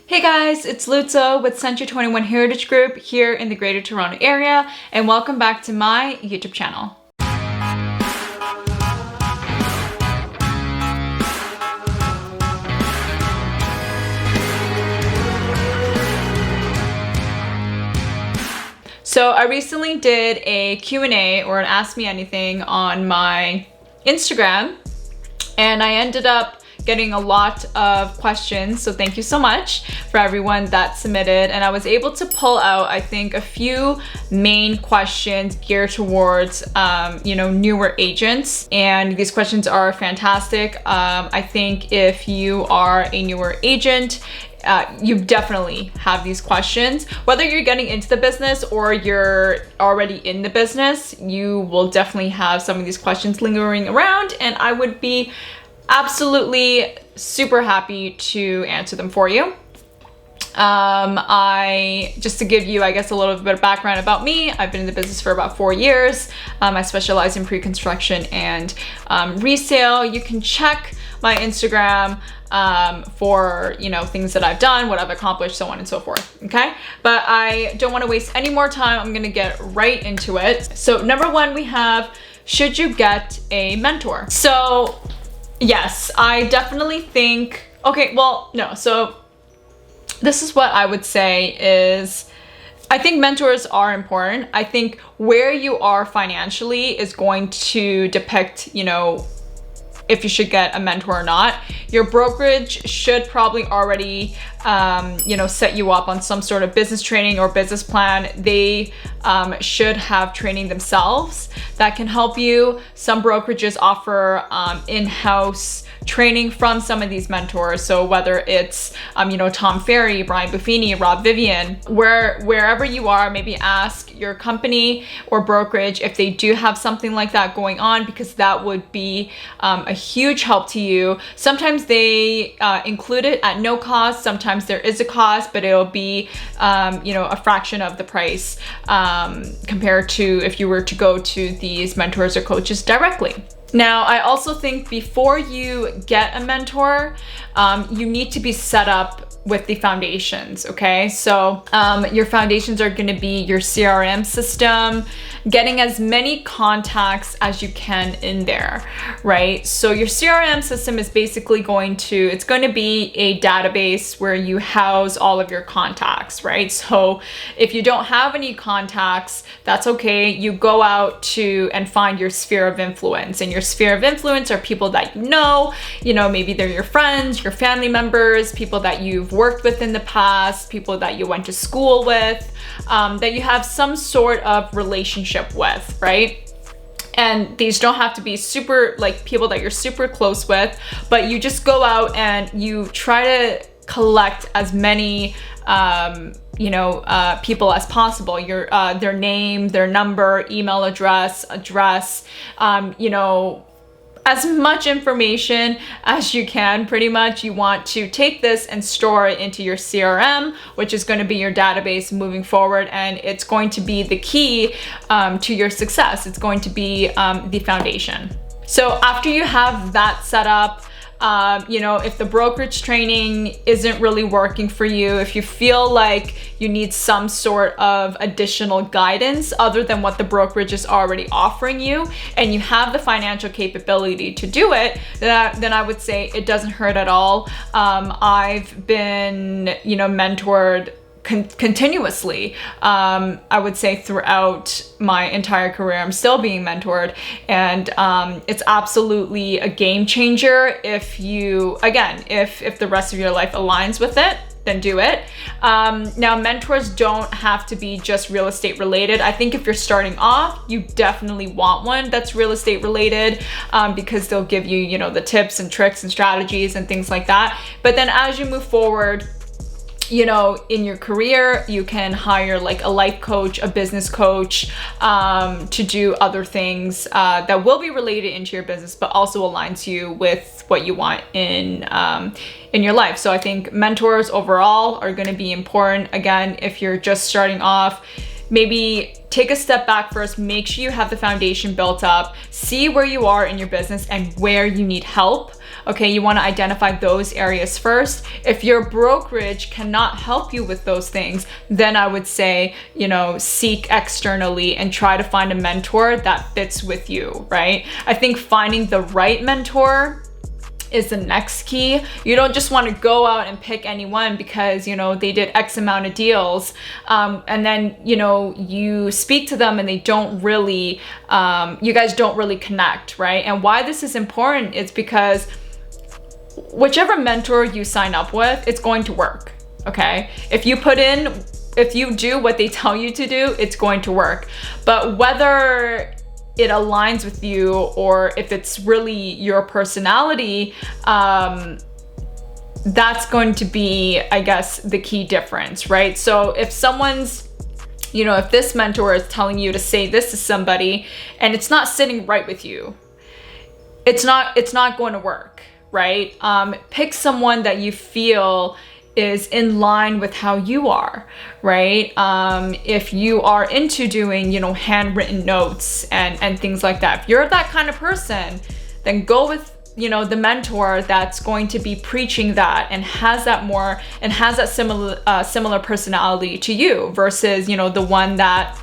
Hey guys, it's Zhou with Century 21 Heritage Group here in the Greater Toronto Area, and welcome back to my YouTube channel. So I recently did a Q&A or an Ask Me Anything on my Instagram, and I ended up getting a lot of questions, so thank you so much for everyone that submitted, and I was able to pull out, I think, a few main questions geared towards newer agents, and these questions are fantastic. I think if you are a newer agent, you definitely have these questions. Whether you're getting into the business or you're already in the business, you will definitely have some of these questions lingering around, and I would be absolutely super happy to answer them for you. Just to give you, I guess, a little bit of background about me, I've been in the business for about 4 years. I specialize in pre-construction and resale. You can check my Instagram for, things that I've done, what I've accomplished, so on and so forth, okay? But I don't want to waste any more time. I'm gonna get right into it. So number one, we have, should you get a mentor? So yes, I definitely think, so this is what I would say is, I think mentors are important. I think where you are financially is going to depict, if you should get a mentor or not. Your brokerage should probably already, set you up on some sort of business training or business plan. They should have training themselves that can help you. Some brokerages offer in-house training from some of these mentors. So whether it's, Tom Ferry, Brian Buffini, Rob Vivian, wherever you are, maybe ask your company or brokerage if they do have something like that going on, because that would be a huge help to you. Sometimes they include it at no cost. Sometimes there is a cost, but it'll be, a fraction of the price compared to if you were to go to these mentors or coaches directly. Now, I also think before you get a mentor, you need to be set up with the foundations, okay? So your foundations are gonna be your CRM system, getting as many contacts as you can in there, right? So your CRM system is basically it's gonna be a database where you house all of your contacts, right? So if you don't have any contacts, that's okay. You go out and find your sphere of influence, and your sphere of influence are people that maybe they're your friends, your family members, people that you've worked with in the past, people that you went to school with, that you have some sort of relationship with, right? And these don't have to be super, people that you're super close with, but you just go out and you try to collect as many people as possible. Their name, their number, email address, as much information as you can. Pretty much you want to take this and store it into your CRM, which is going to be your database moving forward, and it's going to be the key to your success. It's going to be the foundation. So after you have that set up, if the brokerage training isn't really working for you, if you feel like you need some sort of additional guidance other than what the brokerage is already offering you, and you have the financial capability to do it, then I would say it doesn't hurt at all. I've been, mentored continuously. I would say throughout my entire career, I'm still being mentored, and it's absolutely a game changer if the rest of your life aligns with it, then do it. Now, mentors don't have to be just real estate related. I think if you're starting off, you definitely want one that's real estate related, because they'll give you, the tips and tricks and strategies and things like that. But then as you move forward, in your career, you can hire a life coach, a business coach, to do other things that will be related into your business, but also aligns you with what you want in your life. So I think mentors overall are going to be important. Again, if you're just starting off, maybe take a step back first, make sure you have the foundation built up, see where you are in your business and where you need help. Okay, you want to identify those areas first. If your brokerage cannot help you with those things, then I would say, you know, seek externally and try to find a mentor that fits with you, right? I think finding the right mentor is the next key. You don't just want to go out and pick anyone because, you know, they did X amount of deals, and then, you know, you speak to them and they don't really, you guys don't really connect, right? And why this is important is because whichever mentor you sign up with, it's going to work, okay? If you do what they tell you to do, it's going to work. But whether it aligns with you or if it's really your personality, that's going to be, I guess, the key difference, right? So if someone's, you know, if this mentor is telling you to say this to somebody and it's not sitting right with you, it's not going to work, right? Pick someone that you feel is in line with how you are, right? If you are into doing, you know, handwritten notes and things like that, if you're that kind of person, then go with, you know, the mentor that's going to be preaching that and has that similar personality to you versus, you know, the one that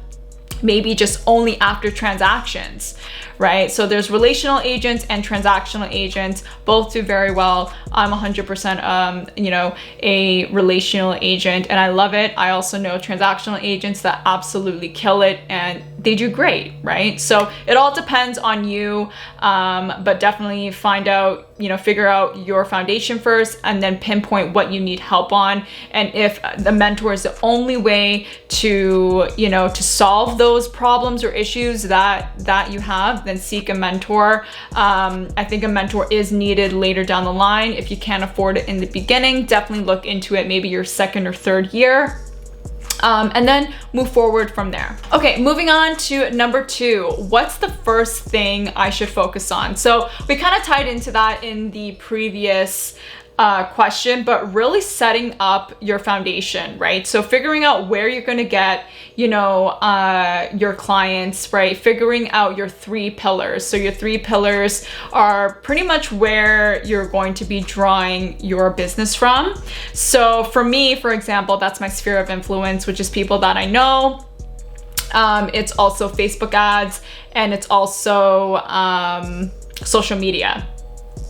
maybe just only after transactions, right? So there's relational agents and transactional agents, both do very well. I'm 100%, you know, a relational agent and I love it. I also know transactional agents that absolutely kill it and they do great, right? So it all depends on you, but definitely figure out your foundation first and then pinpoint what you need help on. And if the mentor is the only way to, you know, to solve those problems or issues that you have, then seek a mentor. I think a mentor is needed later down the line. If you can't afford it in the beginning, definitely look into it, maybe your second or third year. And then move forward from there. Okay, moving on to number 2. What's the first thing I should focus on? So we kind of tied into that in the previous question, but really setting up your foundation, right? So figuring out where you're going to get, you know, your clients, right? Figuring out your 3 pillars. So your 3 pillars are pretty much where you're going to be drawing your business from. So for me, for example, that's my sphere of influence, which is people that I know. It's also Facebook ads and it's also social media.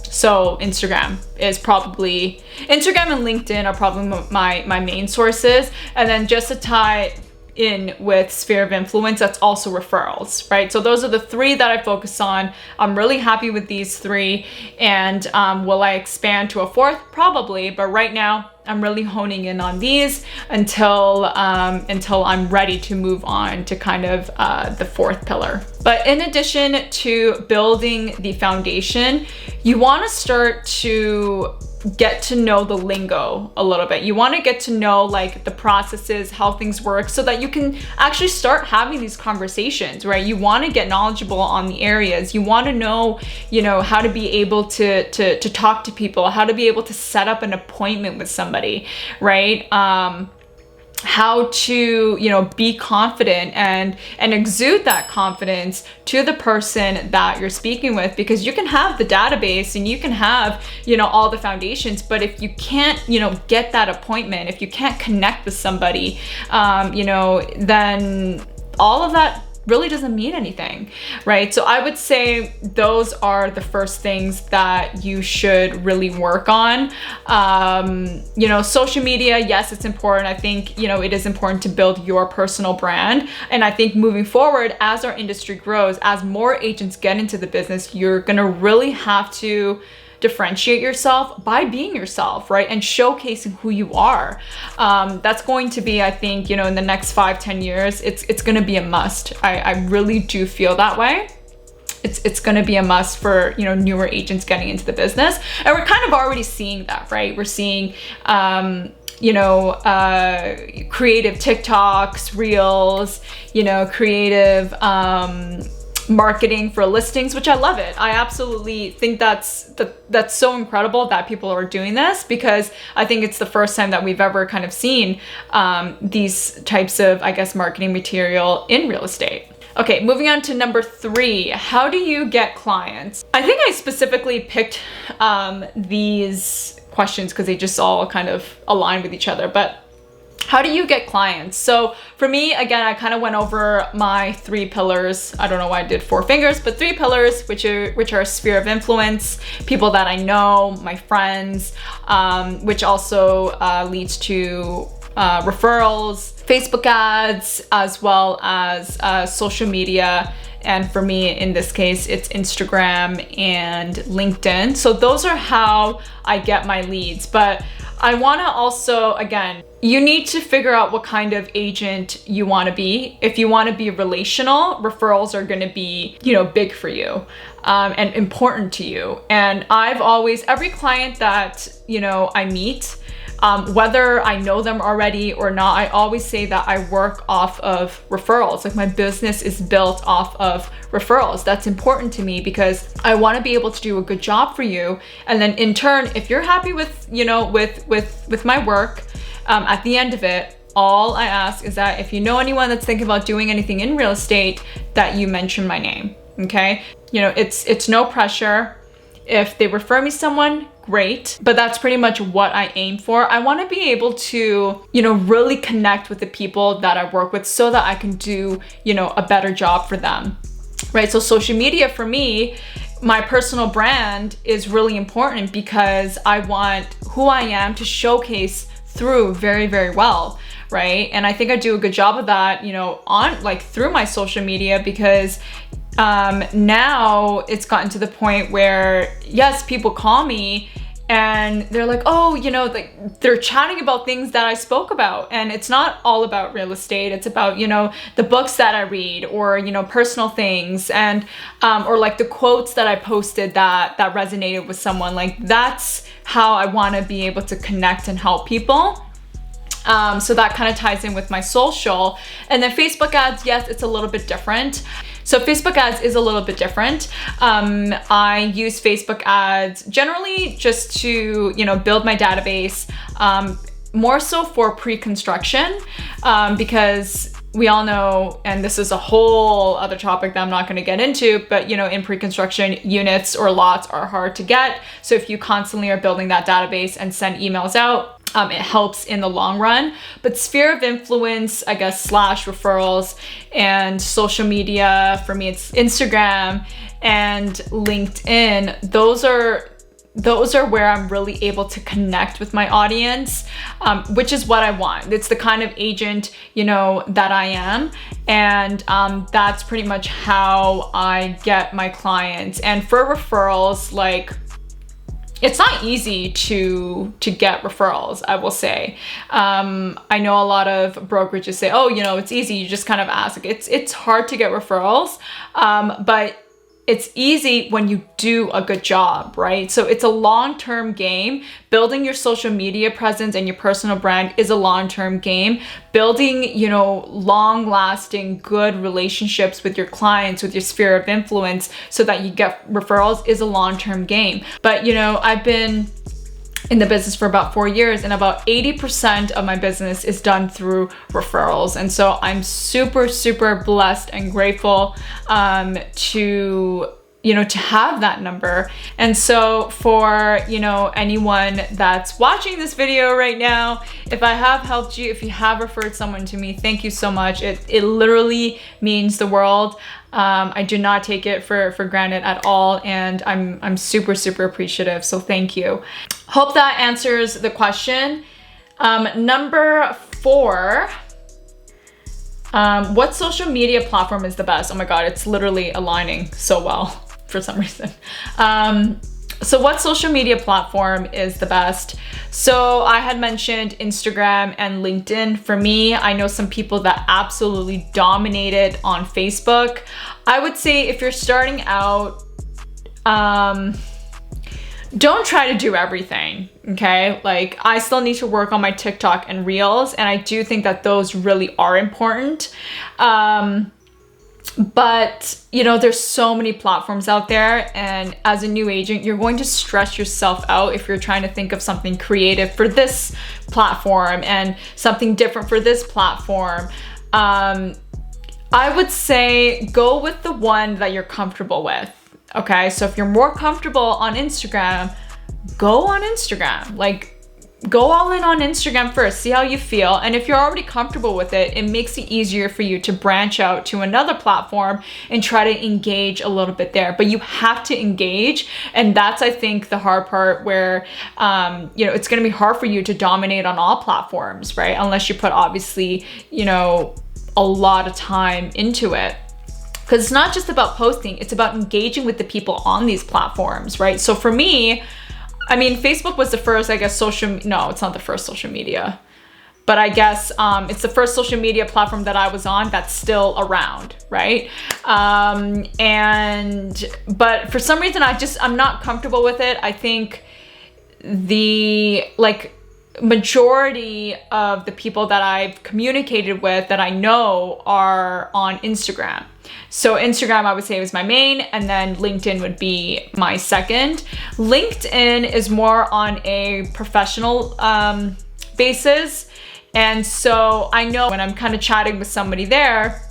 So Instagram and LinkedIn are probably my main sources. And then just to tie in with sphere of influence, that's also referrals, right? So those are the 3 that I focus on. I'm really happy with these 3. And will I expand to a 4th? Probably, but right now I'm really honing in on these until I'm ready to move on to kind of the 4th pillar. But in addition to building the foundation, you want to start to get to know the lingo a little bit. You want to get to know like the processes, how things work, so that you can actually start having these conversations, right? You want to get knowledgeable on the areas. You want to know, you know, how to be able to talk to people, how to be able to set up an appointment with somebody, right? How to, you know, be confident and exude that confidence to the person that you're speaking with, because you can have the database and you can have, you know, all the foundations, but if you can't, you know, get that appointment, if you can't connect with somebody, you know, then all of that really doesn't mean anything, right? So I would say those are the first things that you should really work on. You know, social media, yes, it's important. I think, you know, it is important to build your personal brand. And I think moving forward, as our industry grows, as more agents get into the business, you're gonna really have to differentiate yourself by being yourself, right? And showcasing who you are. That's going to be, I think, you know, in the next 5-10 years, it's going to be a must. I really do feel that way. It's going to be a must for, you know, newer agents getting into the business. And we're kind of already seeing that, right? We're seeing, you know, creative TikToks, reels, you know, creative, marketing for listings, which I love it. I absolutely think that's so incredible that people are doing this, because I think it's the first time that we've ever kind of seen these types of, I guess, marketing material in real estate. Okay, moving on to number 3. How do you get clients? I think I specifically picked these questions because they just all kind of align with each other, but how do you get clients? So for me, again, I kind of went over my 3 pillars. I don't know why I did 4 fingers, but 3 pillars, which are sphere of influence, people that I know, my friends, which also leads to referrals, Facebook ads, as well as social media. And for me, in this case, it's Instagram and LinkedIn. So those are how I get my leads. But I want to also, again, you need to figure out what kind of agent you want to be. If you want to be relational, referrals are going to be, big for you and important to you. And I've always, every client that, I meet, whether I know them already or not, I always say that I work off of referrals. Like my business is built off of referrals. That's important to me because I want to be able to do a good job for you. And then in turn, if you're happy with, with my work, at the end of it, all I ask is that if you know anyone that's thinking about doing anything in real estate, that you mention my name. Okay. It's no pressure. If they refer me someone, great. But that's pretty much what I aim for. I want to be able to, really connect with the people that I work with so that I can do, a better job for them, right? So social media for me, my personal brand is really important because I want who I am to showcase through very, very well, right? And I think I do a good job of that, through my social media because now it's gotten to the point where, yes, people call me and they're like, oh, they're chatting about things that I spoke about. And it's not all about real estate. It's about, the books that I read or, personal things and, or like the quotes that I posted that resonated with someone. Like that's how I want to be able to connect and help people. So that kind of ties in with my social. And then Facebook ads, yes, it's a little bit different. So Facebook ads is a little bit different. I use Facebook ads generally just to, build my database, more so for pre-construction, because we all know, and this is a whole other topic that I'm not going to get into, but in pre-construction, units or lots are hard to get. So if you constantly are building that database and send emails out, it helps in the long run. But sphere of influence, I guess, / referrals and social media, for me, it's Instagram and LinkedIn. Those are where I'm really able to connect with my audience, which is what I want. It's the kind of agent, that I am. And that's pretty much how I get my clients. And for referrals, it's not easy to get referrals, I will say. I know a lot of brokerages say, oh, it's easy. You just kind of ask. It's hard to get referrals, but it's easy when you do a good job, right? So it's a long-term game. Building your social media presence and your personal brand is a long-term game. Building, long-lasting, good relationships with your clients, with your sphere of influence so that you get referrals is a long-term game. But, I've been in the business for about 4 years and about 80% of my business is done through referrals. And so I'm super, super blessed and grateful to have that number. And so for, anyone that's watching this video right now, if I have helped you, if you have referred someone to me, thank you so much. It literally means the world. I do not take it for granted at all. And I'm super, super appreciative. So thank you. Hope that answers the question. Number 4, what social media platform is the best? Oh my God, it's literally aligning so well for some reason. So what social media platform is the best? So I had mentioned Instagram and LinkedIn. For me, I know some people that absolutely dominated on Facebook. I would say if you're starting out, don't try to do everything, okay? I still need to work on my TikTok and Reels, and I do think that those really are important. But, there's so many platforms out there, and as a new agent, you're going to stress yourself out if you're trying to think of something creative for this platform and something different for this platform. I would say go with the one that you're comfortable with. Okay, so if you're more comfortable on Instagram, go on Instagram. Like, go all in on Instagram first, see how you feel. And if you're already comfortable with it, it makes it easier for you to branch out to another platform and try to engage a little bit there. But you have to engage. And that's, I think, the hard part where, it's going to be hard for you to dominate on all platforms, right? Unless you put, obviously, a lot of time into it. Because it's not just about posting, it's about engaging with the people on these platforms, right? So for me, Facebook was the first, I guess, no, it's not the first social media, but I guess it's the first social media platform that I was on that's still around, right? But for some reason, I'm not comfortable with it. I think the majority of the people that I've communicated with that I know are on Instagram. So Instagram, I would say, was my main, and then LinkedIn would be my second. LinkedIn is more on a professional basis. And so I know when I'm kind of chatting with somebody there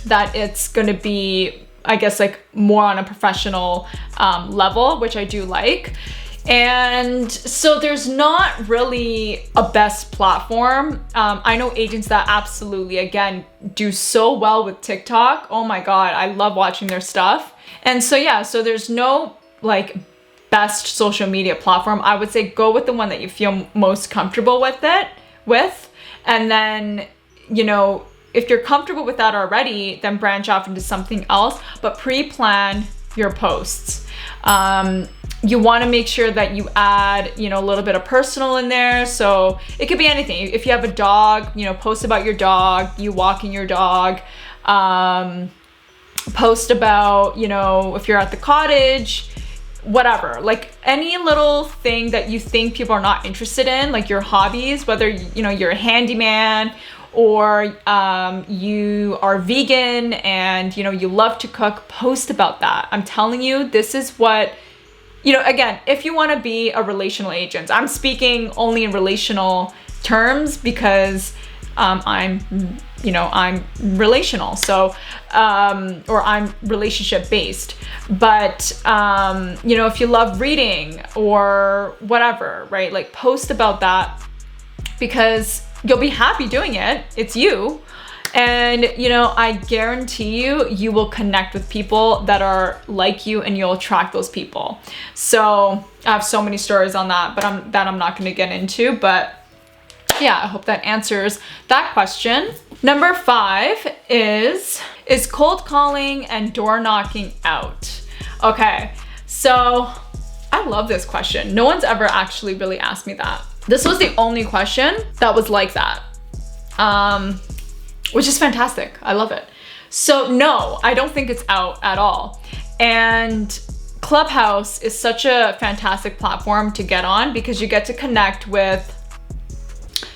that it's going to be, I guess, more on a professional level, which I do like. And so there's not really a best platform. I know agents that absolutely, again, do so well with TikTok. Oh my God, I love watching their stuff. And so, yeah, so there's no best social media platform. I would say go with the one that you feel most comfortable with. And then, if you're comfortable with that already, then branch off into something else, but pre-plan your posts. You want to make sure that you add, a little bit of personal in there. So it could be anything. If you have a dog, post about your dog, you walking your dog, post about, if you're at the cottage, whatever, any little thing that you think people are not interested in, your hobbies, whether, you're a handyman or you are vegan and, you love to cook, post about that. I'm telling you, this is what, again, if you want to be a relational agent, I'm speaking only in relational terms because I'm relational. So, or I'm relationship based, but, if you love reading or whatever, right? Post about that because you'll be happy doing it. It's you. And, I guarantee you will connect with people that are like you and you'll attract those people. So I have so many stories on that, but I'm not going to get into, but yeah, I hope that answers that question. Number 5 is cold calling and door knocking out? Okay. So I love this question. No one's ever actually really asked me that. This was the only question that was like that. Which is fantastic. I love it. So no, I don't think it's out at all. And Clubhouse is such a fantastic platform to get on because you get to connect with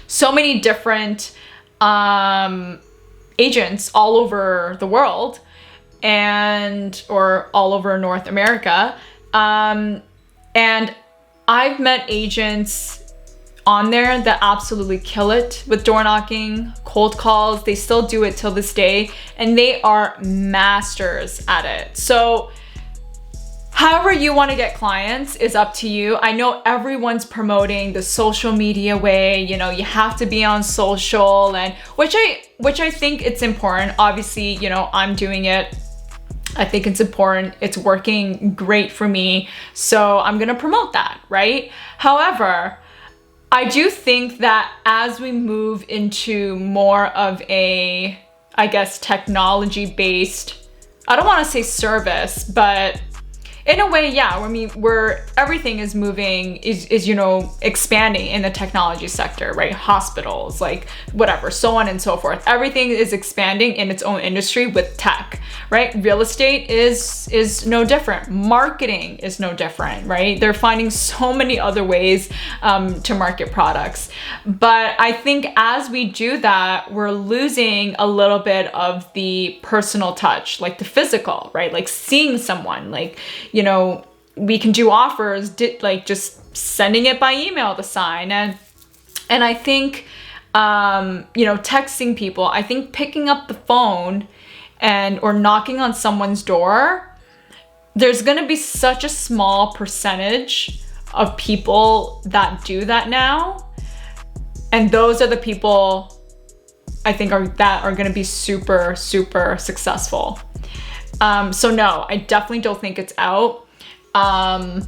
so many different agents all over the world or all over North America. And I've met agents on there that absolutely kill it with door knocking, cold calls. They still do it till this day, and they are masters at it. So however you want to get clients is up to you. I know everyone's promoting the social media way, you have to be on social, and which I think it's important. Obviously, I'm doing it. I think it's important. It's working great for me. So I'm going to promote that, right? However, I do think that as we move into more of a, I guess, technology-based, I don't want to say service, but in a way, yeah, where everything is moving, is expanding in the technology sector, right? Hospitals, whatever, so on and so forth. Everything is expanding in its own industry with tech, right? Real estate is no different. Marketing is no different, right? They're finding so many other ways to market products. But I think as we do that, we're losing a little bit of the personal touch, the physical, right? Seeing someone, we can do offers, just sending it by email to sign. And I think, texting people, I think picking up the phone or knocking on someone's door, there's gonna be such a small percentage of people that do that now. And those are the people I think are gonna be super, super successful. So no, I definitely don't think it's out. I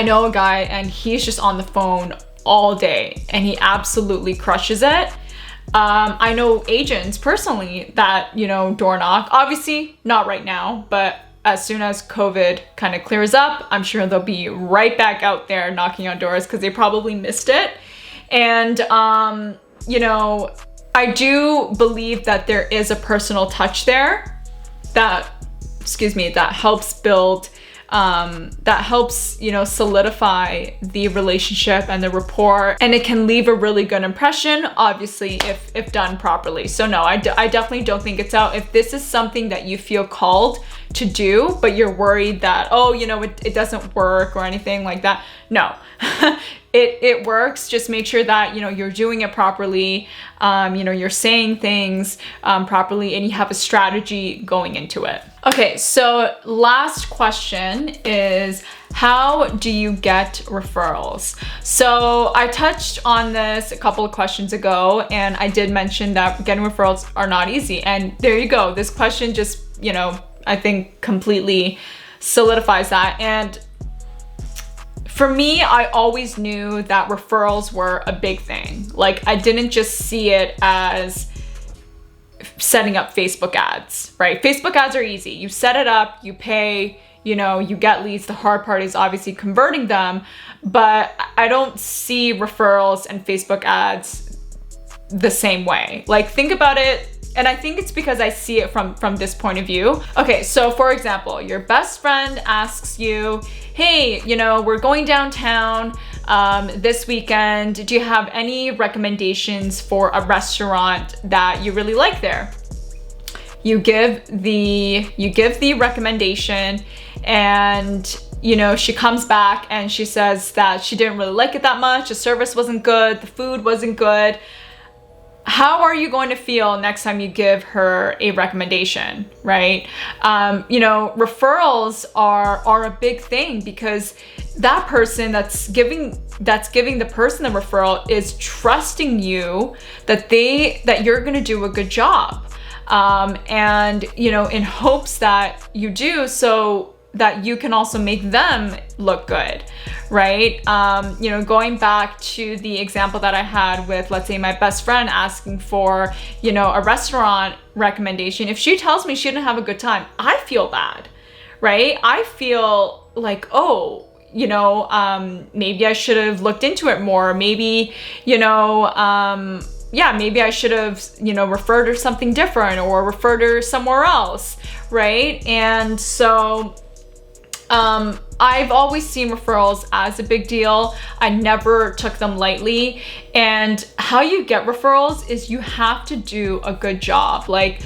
know a guy and he's just on the phone all day and he absolutely crushes it. I know agents personally that, door knock, obviously not right now, but as soon as COVID kind of clears up, I'm sure they'll be right back out there knocking on doors because they probably missed it. And, I do believe that there is a personal touch there that helps build, solidify the relationship and the rapport, and it can leave a really good impression, obviously, if done properly. So no, I definitely don't think it's out. If this is something that you feel called to do, but you're worried that, it doesn't work or anything like that, no. It works. Just make sure that, you're doing it properly, you're saying things properly, and you have a strategy going into it. Okay, so last question is, how do you get referrals? So I touched on this a couple of questions ago, and I did mention that getting referrals are not easy. And there you go. This question just, I think completely solidifies that. And for me, I always knew that referrals were a big thing. Like, I didn't just see it as setting up Facebook ads, right? Facebook ads are easy. You set it up, you pay, you get leads. The hard part is obviously converting them, but I don't see referrals and Facebook ads the same way. Like, think about it. And I think it's because I see it from this point of view. Okay, so for example, your best friend asks you, hey, we're going downtown this weekend. Do you have any recommendations for a restaurant that you really like there? You give the recommendation, and she comes back and she says that she didn't really like it that much. The service wasn't good, the food wasn't good. How are you going to feel next time you give her a recommendation, right? Referrals are a big thing, because that person that's giving the person the referral is trusting you that you're going to do a good job, and in hopes that you do, so that you can also make them look good, right? Going back to the example that I had with, let's say, my best friend asking for, a restaurant recommendation. If she tells me she didn't have a good time, I feel bad, right? I feel like, maybe I should have looked into it more. Maybe, maybe I should have, referred her something different or referred her somewhere else, right? And so I've always seen referrals as a big deal. I never took them lightly. And how you get referrals is you have to do a good job. Like,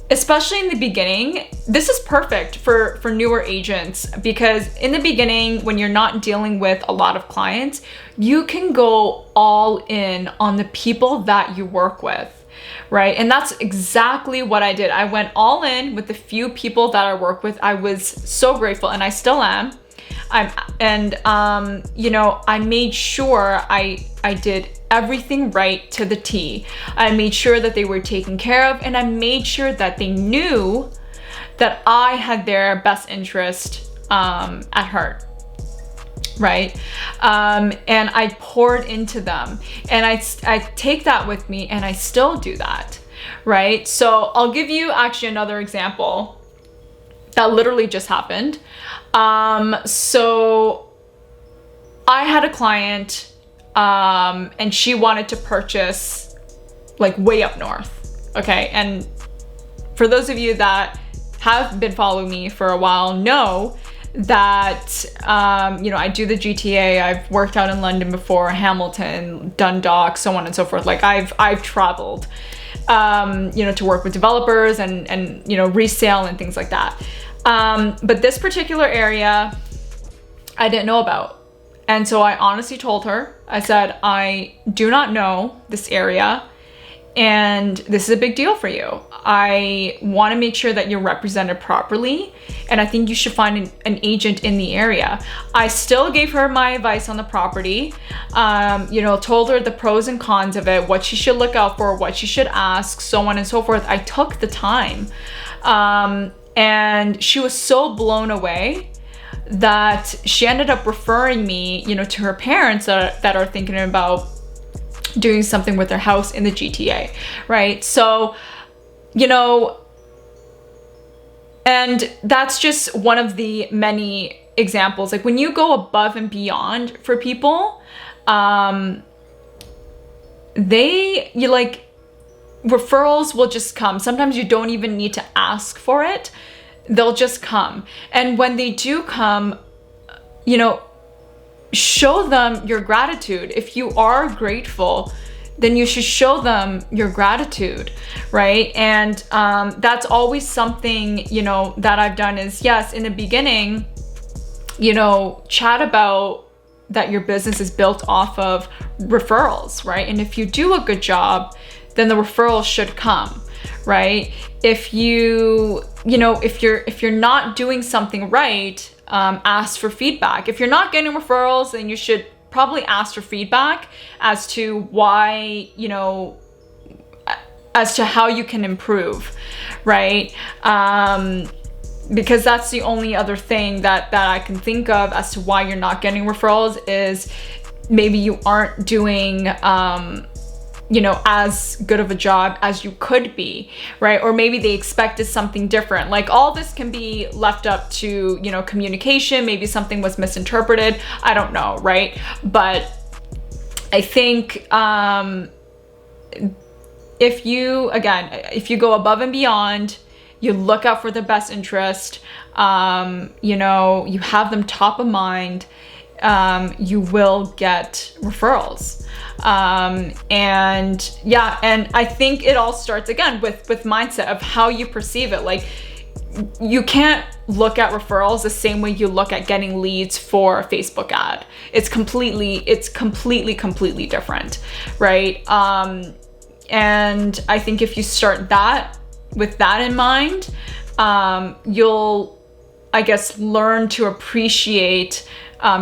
especially in the beginning, this is perfect for newer agents, because in the beginning, when you're not dealing with a lot of clients, you can go all in on the people that you work with, right? And that's exactly what I did. I went all in with the few people that I work with. I was so grateful, and I still am. I made sure I did everything right to the T. I made sure that they were taken care of, and I made sure that they knew that I had their best interest at heart, right? And I poured into them, and I take that with me, and I still do that, right? So I'll give you actually another example that literally just happened. So I had a client, and she wanted to purchase like way up north. Okay. And for those of you that have been following me for a while know that, I do the GTA. I've worked out in London before, Hamilton, Dundalk, so on and so forth. Like I've traveled, to work with developers and resale and things like that. But this particular area, I didn't know about. And so I honestly told her, I said, I do not know this area. and this is a big deal for you. I want to make sure that you're represented properly, and I think you should find an agent in the area. I still gave her my advice on the property, told her the pros and cons of it, what she should look out for, what she should ask, so on and so forth. I took the time, and she was so blown away that she ended up referring me, to her parents that are thinking about doing something with their house in the GTA, right? So, and that's just one of the many examples. Like when you go above and beyond for people, referrals will just come. Sometimes you don't even need to ask for it. They'll just come. And when they do come, show them your gratitude. If you are grateful, then you should show them your gratitude, right? And that's always something, that I've done is, yes, in the beginning, chat about that your business is built off of referrals, right? And if you do a good job, then the referrals should come, right? If if you're not doing something right, ask for feedback. If you're not getting referrals, then you should probably ask for feedback as to why, as to how you can improve, right? Because that's the only other thing that I can think of as to why you're not getting referrals is maybe you aren't doing as good of a job as you could be, right? Or maybe they expected something different. Like all this can be left up to, communication. Maybe something was misinterpreted. I don't know, right? But I think if you go above and beyond, you look out for the best interest, you have them top of mind, you will get referrals. And I think it all starts again with mindset of how you perceive it. Like you can't look at referrals the same way you look at getting leads for a Facebook ad. It's completely different, right? And I think if you start with that in mind, you'll, I guess, learn to appreciate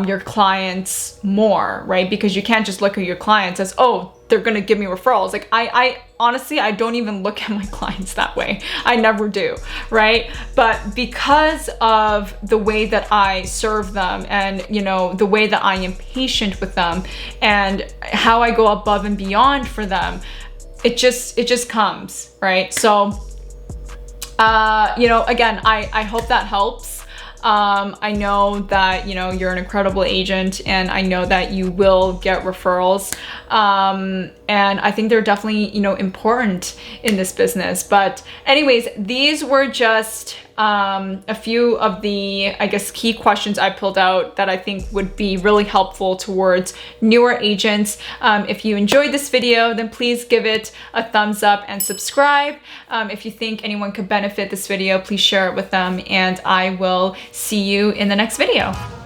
your clients more, right? Because you can't just look at your clients as, oh, they're gonna give me referrals. Like I honestly, I don't even look at my clients that way. I never do, right? But because of the way that I serve them and, the way that I am patient with them and how I go above and beyond for them, it just comes, right? So, again, I hope that helps. I know that, you're an incredible agent and I know that you will get referrals. And I think they're definitely, important in this business. But anyways, these were just a few of the, I guess, key questions I pulled out that I think would be really helpful towards newer agents. If you enjoyed this video, then please give it a thumbs up and subscribe. If you think anyone could benefit this video, please share it with them and I will see you in the next video.